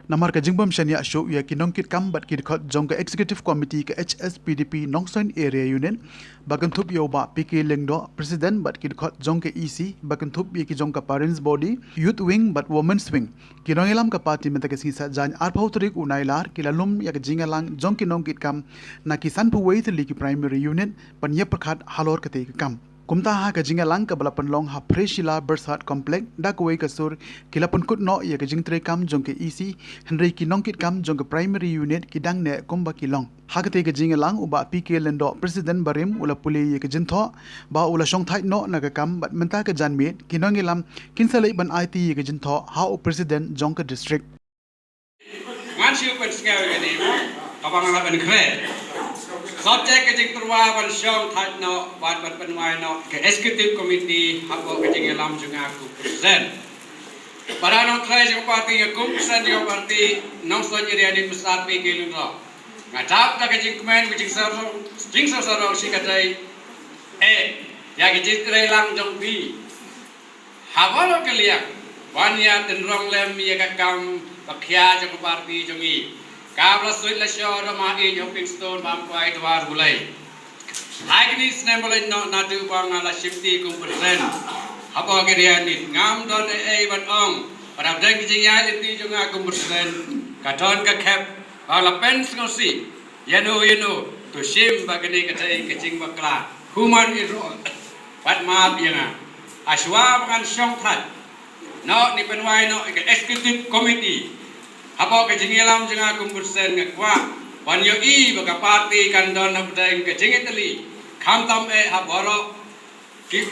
Namar ka jingbam shania show ya kinong kit kam bat kit khot jong ka executive committee ka HSPDP Nongstoin area union bagan thup yo ba PK lengdo president bat kit khot jong ka EC bagan thup ye ki jong ka parents body youth wing but women's wing kinong elam ka party meta ka sisa jan ar phautric unailar kilalum ya ka jingalang jong kinong kit kam na kisan pu wei li ki primary unit pan ye prakhat halor ka te kam kumta ha ka jingalang ka balapan long ha freshila bersat complex da ko ka sur kila pynkut no ya ka jingtre kam jong ka EC henry ki nong kit kam jong ka primary unit ki dang ne komba ki long ha ka te ka jingalang uba PK lendo president barim ula puli ya ka jintho ba ula shongthait no na ka kam bat menta ka janmit ki nong elam kinsalai ban IT ya ka jintho ha u president jong ka district ngan siu pen scale ka ni kabang la ben kre subject ka jing turwa ban shongthait no bat penwai no ke executive committee hapo ka jing elam junga ku present Parano try yung party yung kumpisan yung party Nongstoin area ni Pusat PK lendo ngatap ta ka jing kumen jing sarong si katay ya ki jing tray lang jong bi habalo ka liang wanya tenrong lem ya ka kam pakhya jong party jong i kabla suit la show ma in yung pingston bam kwai dwar bulai agni snembole no na tu bang ala shifty kum persen apa kirian ni ngam don ban ong pada deng jing ya ti jong kum persen kadon ka kep ala pens ngosi yano to shim bagani katai kecing bakla human iro pat maaf yana aswa bangan shongthait no ni penwai no executive committee apa kecing elam jeng kum persen ngakwa pan yo I baga party kandon abdeng kecing itali kham tam haboro ki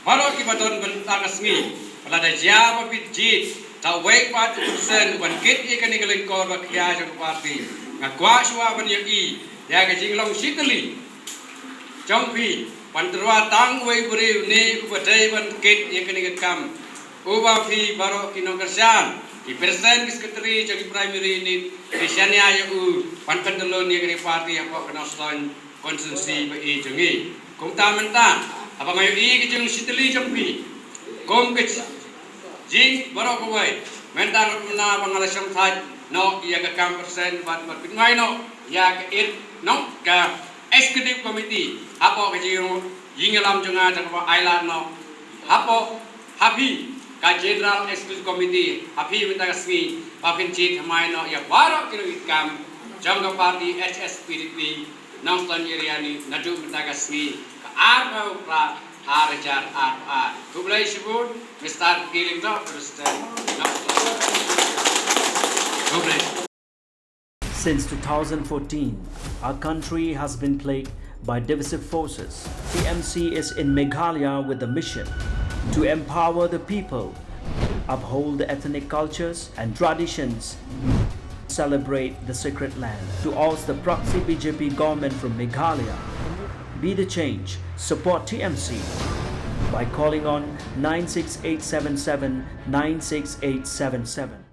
baro ki baton bentar kasngi pada da jia bit jit ta wei 40% ban kit I kani galeng kor ba khya jong party ngakwa shwa ban yo I ya kecing long sitali jong pi pan terwa tang wei buri ni ubadai ban kit I kani kam uba pi baro kinong kersan di persen sekretari jadi primary ni Krishania yu pan pendalon ni kini parti apa Nongstoin konsensi be jongi kum ta menta apa ngayu I ki jong siteli jong pi kum ke jing baro ko wai menta na bangala shongthait no ya ka kam persen bat ngai no ya ka it no ka executive committee apa ke jing yingalam jonga ta island no apo happy ka general executive committee api minta kasmi papin chit hamai no ya baro kilo ikam jangga party HSPDP Nongstoin area ni nadu minta kasmi ka arba pra harajar ar kublai shibun Mr. Killing no president kublai. Since 2014 our country has been plagued by divisive forces. TMC is in Meghalaya with the mission to empower the people, uphold the ethnic cultures and traditions, celebrate the sacred land. To oust the proxy BJP government from Meghalaya, be the change, support TMC by calling on 96877 96877.